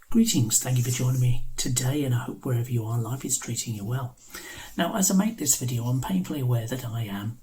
Greetings, thank you for joining me today, and I hope wherever you are, life is treating you well. Now, as I make this video, I'm painfully aware that I am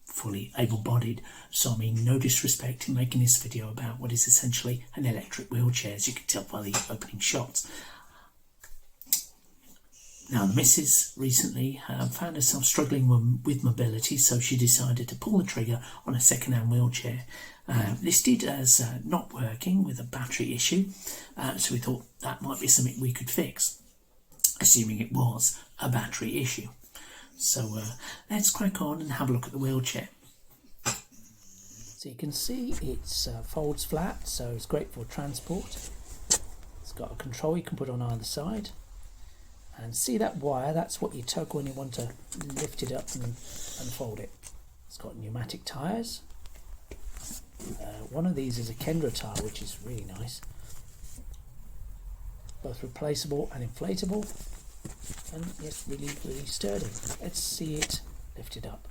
fully able-bodied, so I mean no disrespect in making this video about what is essentially an electric wheelchair, as you can tell by the opening shots. Now, the missus recently found herself struggling with mobility, so she decided to pull the trigger on a second-hand wheelchair, listed as not working with a battery issue, so we thought that might be something we could fix, assuming it was a battery issue. So let's crack on and have a look at the wheelchair. So you can see it folds flat, so it's great for transport. It's got a control you can put on either side. And see that wire, that's what you tug when you want to lift it up and unfold it. It's got pneumatic tyres. One of these is a Kendra tyre, which is really nice. Both replaceable and inflatable. And it's really, really sturdy. Let's see it lifted up.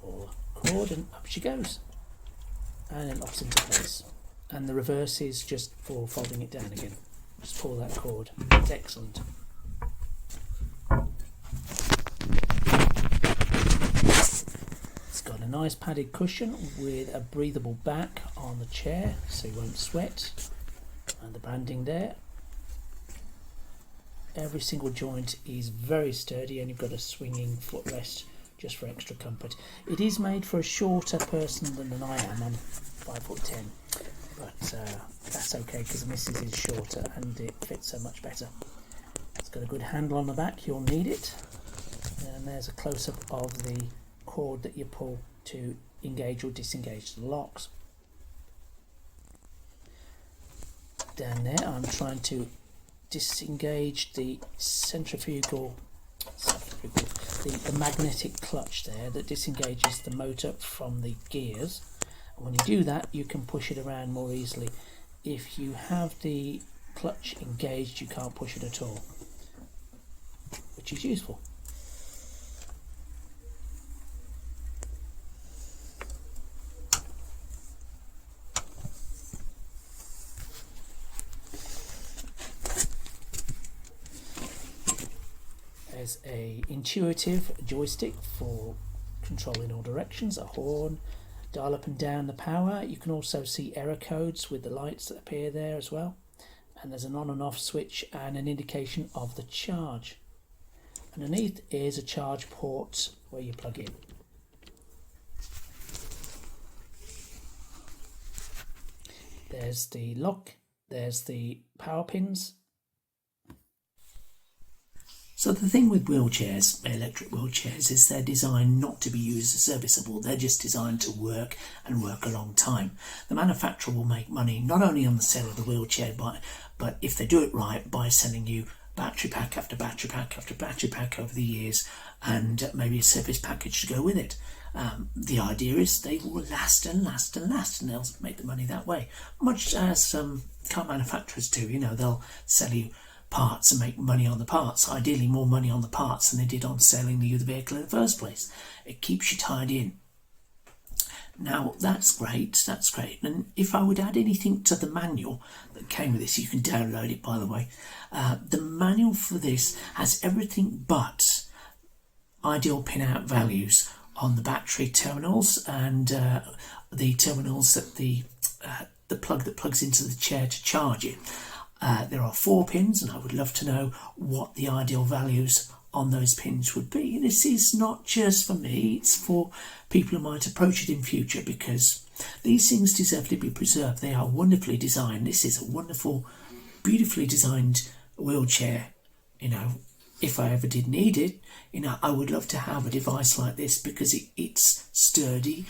Pull the cord and up she goes. And it locks into place. And the reverse is just for folding it down again. Just pull that cord. It's excellent. It's got a nice padded cushion with a breathable back on the chair so you won't sweat. And the branding there. Every single joint is very sturdy, and you've got a swinging footrest just for extra comfort. It is made for a shorter person than I am. I'm 5'10". But that's okay because the missus is shorter and it fits her much better. It's got a good handle on the back, you'll need it. And there's a close-up of the cord that you pull to engage or disengage the locks. Down there I'm trying to disengage the the magnetic clutch there that disengages the motor from the gears. When you do that, you can push it around more easily. If you have the clutch engaged, you can't push it at all, which is useful. There's an intuitive joystick for controlling all directions, a horn, dial up and down the power. You can also see error codes with the lights that appear there as well. And there's an on and off switch and an indication of the charge. Underneath is a charge port where you plug in. There's the lock, there's the power pins. So the thing with wheelchairs, electric wheelchairs, is they're designed not to be used as serviceable. They're just designed to work and work a long time. The manufacturer will make money not only on the sale of the wheelchair, but if they do it right, by selling you battery pack after battery pack after battery pack over the years, and maybe a service package to go with it. The idea is they will last and last and last, and they'll make the money that way. Much as car manufacturers do, they'll sell you parts and make money on the parts, ideally more money on the parts than they did on selling you the vehicle in the first place. It keeps you tied in. Now that's great, and if I would add anything to the manual that came with this, you can download it by the way. The manual for this has everything but ideal pin-out values on the battery terminals and the terminals that the plug that plugs into the chair to charge it. There are 4 pins, and I would love to know what the ideal values on those pins would be. This is not just for me, it's for people who might approach it in future, because these things deserve to be preserved. They are wonderfully designed. This is a wonderful, beautifully designed wheelchair. If I ever did need it, I would love to have a device like this because it's sturdy,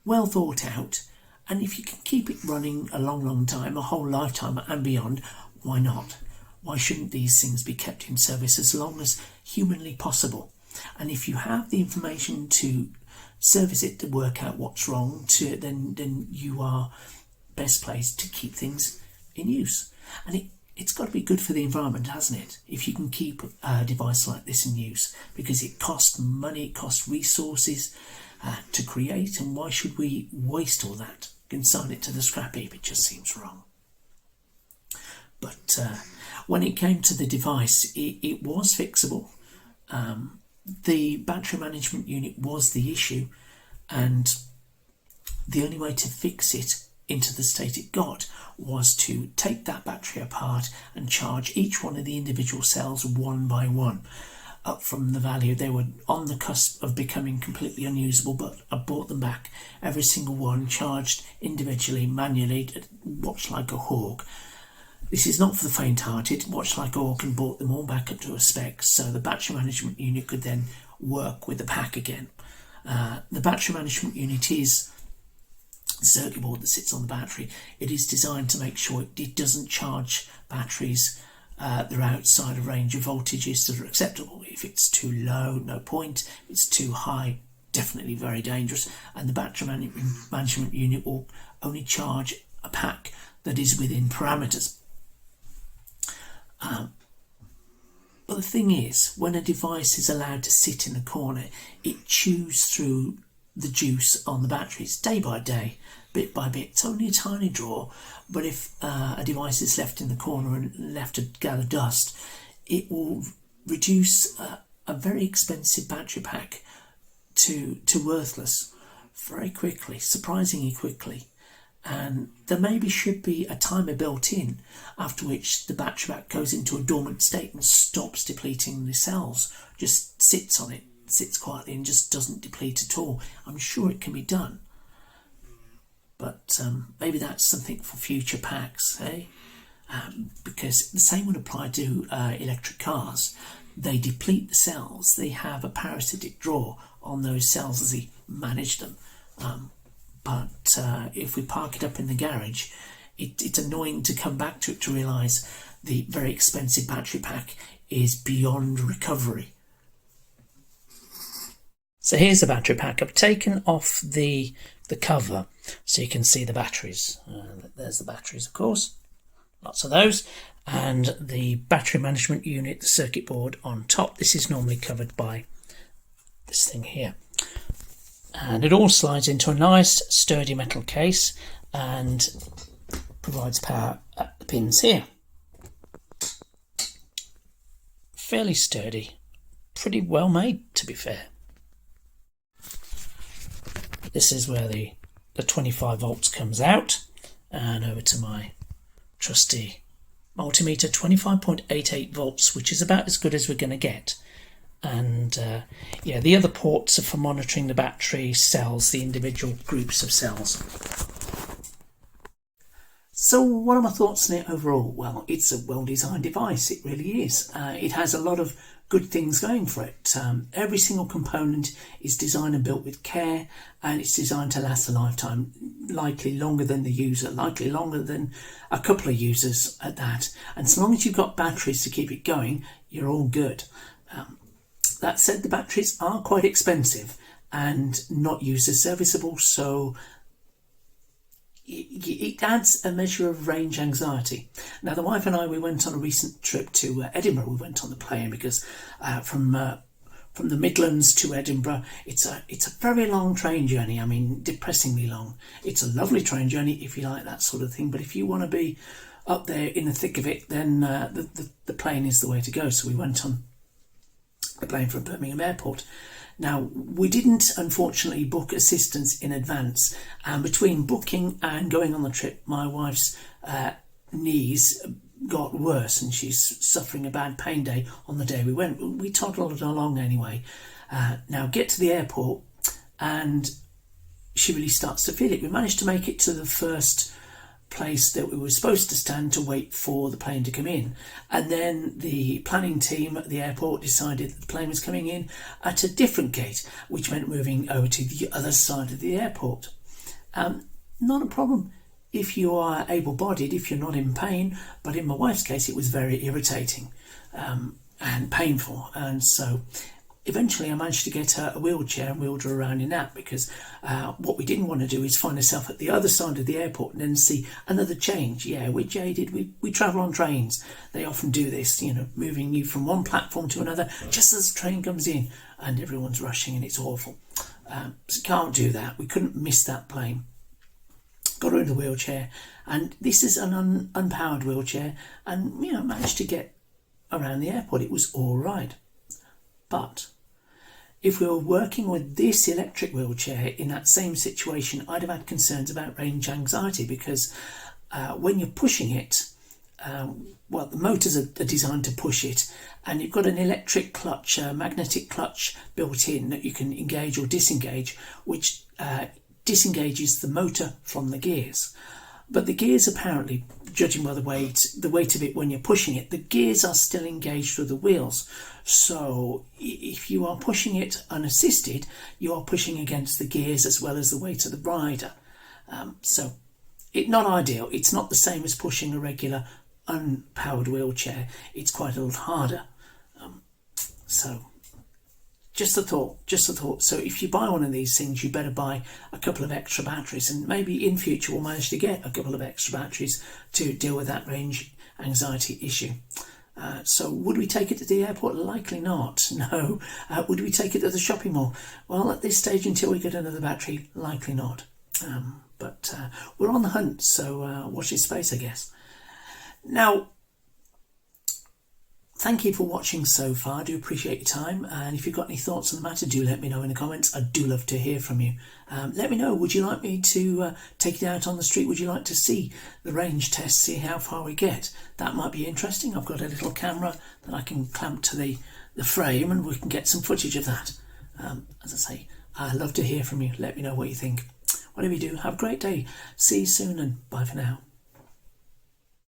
well thought out. And if you can keep it running a long, long time, a whole lifetime and beyond, why not? Why shouldn't these things be kept in service as long as humanly possible? And if you have the information to service it, to work out what's wrong, then you are best placed to keep things in use. And it's got to be good for the environment, hasn't it? If you can keep a device like this in use, because it costs money, it costs resources to create, and why should we waste all that? consign it to the scrap heap. It just seems wrong. But when it came to the device, it was fixable. The battery management unit was the issue, and the only way to fix it into the state it got was to take that battery apart and charge each one of the individual cells one by one up from the value. They were on the cusp of becoming completely unusable, but I brought them back, every single one charged individually, manually, watched like a hawk. This is not for the faint-hearted. Watched like a hawk and brought them all back up to a spec, so the battery management unit could then work with the pack again. The battery management unit is the circuit board that sits on the battery. It is designed to make sure it doesn't charge batteries that are outside a range of voltages that are acceptable. If it's too low, no point. If it's too high, definitely very dangerous. And the battery management unit will only charge a pack that is within parameters. But the thing is, when a device is allowed to sit in a corner, it chews through the juice on the batteries day by day, bit by bit. It's only a tiny draw, but if a device is left in the corner and left to gather dust, it will reduce a very expensive battery pack to worthless very quickly, surprisingly quickly. And there maybe should be a timer built in, after which the battery pack goes into a dormant state and stops depleting the cells, just sits on it, sits quietly and just doesn't deplete at all. I'm sure it can be done, but maybe that's something for future packs, eh? Because the same would apply to electric cars. They deplete the cells, they have a parasitic draw on those cells as they manage them. But if we park it up in the garage, it's annoying to come back to it to realise the very expensive battery pack is beyond recovery. So here's the battery pack. I've taken off the cover so you can see the batteries. There's the batteries, of course, lots of those, and the battery management unit, the circuit board on top. This is normally covered by this thing here. And it all slides into a nice sturdy metal case and provides power at the pins here. Fairly sturdy, pretty well made, to be fair. This is where the 25 volts comes out, and over to my trusty multimeter, 25.88 volts, which is about as good as we're going to get. And yeah, the other ports are for monitoring the battery cells, the individual groups of cells. So what are my thoughts on it overall? Well, it's a well-designed device, it really is. It has a lot of good things going for it. Every single component is designed and built with care, and it's designed to last a lifetime, likely longer than the user, likely longer than a couple of users at that. And so long as you've got batteries to keep it going, you're all good. That said, the batteries are quite expensive and not user serviceable, so it adds a measure of range anxiety. Now, the wife and I, we went on a recent trip to Edinburgh. We went on the plane because from the Midlands to Edinburgh, it's a very long train journey. I mean, depressingly long. It's a lovely train journey if you like that sort of thing, but if you want to be up there in the thick of it, then the plane is the way to go. So we went on a plane from Birmingham Airport. Now, we didn't unfortunately book assistance in advance, and between booking and going on the trip, my wife's knees got worse and she's suffering a bad pain day on the day we went. We toddled along anyway. Now, get to the airport and she really starts to feel it. We managed to make it to the first place that we were supposed to stand to wait for the plane to come in, and then the planning team at the airport decided that the plane was coming in at a different gate, which meant moving over to the other side of the airport. Not a problem if you are able-bodied, if you're not in pain, but in my wife's case it was very irritating and painful, and so eventually I managed to get her a wheelchair and wheeled her around in that, because what we didn't want to do is find ourselves at the other side of the airport and then see another change. Yeah, we're jaded. We travel on trains. They often do this, moving you from one platform to another just as the train comes in and everyone's rushing and it's awful. So can't do that. We couldn't miss that plane. got her in the wheelchair, and this is an unpowered wheelchair, and managed to get around the airport. It was all right. But if we were working with this electric wheelchair in that same situation, I'd have had concerns about range anxiety, because when you're pushing it, the motors are designed to push it, and you've got an electric clutch, a magnetic clutch built in that you can engage or disengage, which disengages the motor from the gears. But the gears, apparently, judging by the weight of it when you're pushing it, the gears are still engaged through the wheels. So if you are pushing it unassisted, you are pushing against the gears as well as the weight of the rider. So it's not ideal. It's not the same as pushing a regular unpowered wheelchair. It's quite a little harder. So just a thought. So if you buy one of these things, you better buy a couple of extra batteries, and maybe in future we'll manage to get a couple of extra batteries to deal with that range anxiety issue. So would we take it to the airport? Likely not, no. Would we take it to the shopping mall? Well, at this stage, until we get another battery, likely not. But we're on the hunt, so watch this space, I guess. Now, thank you for watching so far. I do appreciate your time, and if you've got any thoughts on the matter, do let me know in the comments. I do love to hear from you. Let me know, would you like me to take it out on the street? Would you like to see the range test, see how far we get? That might be interesting. I've got a little camera that I can clamp to the frame, and we can get some footage of that. As I say, I love to hear from you. Let me know what you think. Whatever you do, have a great day. See you soon, and bye for now.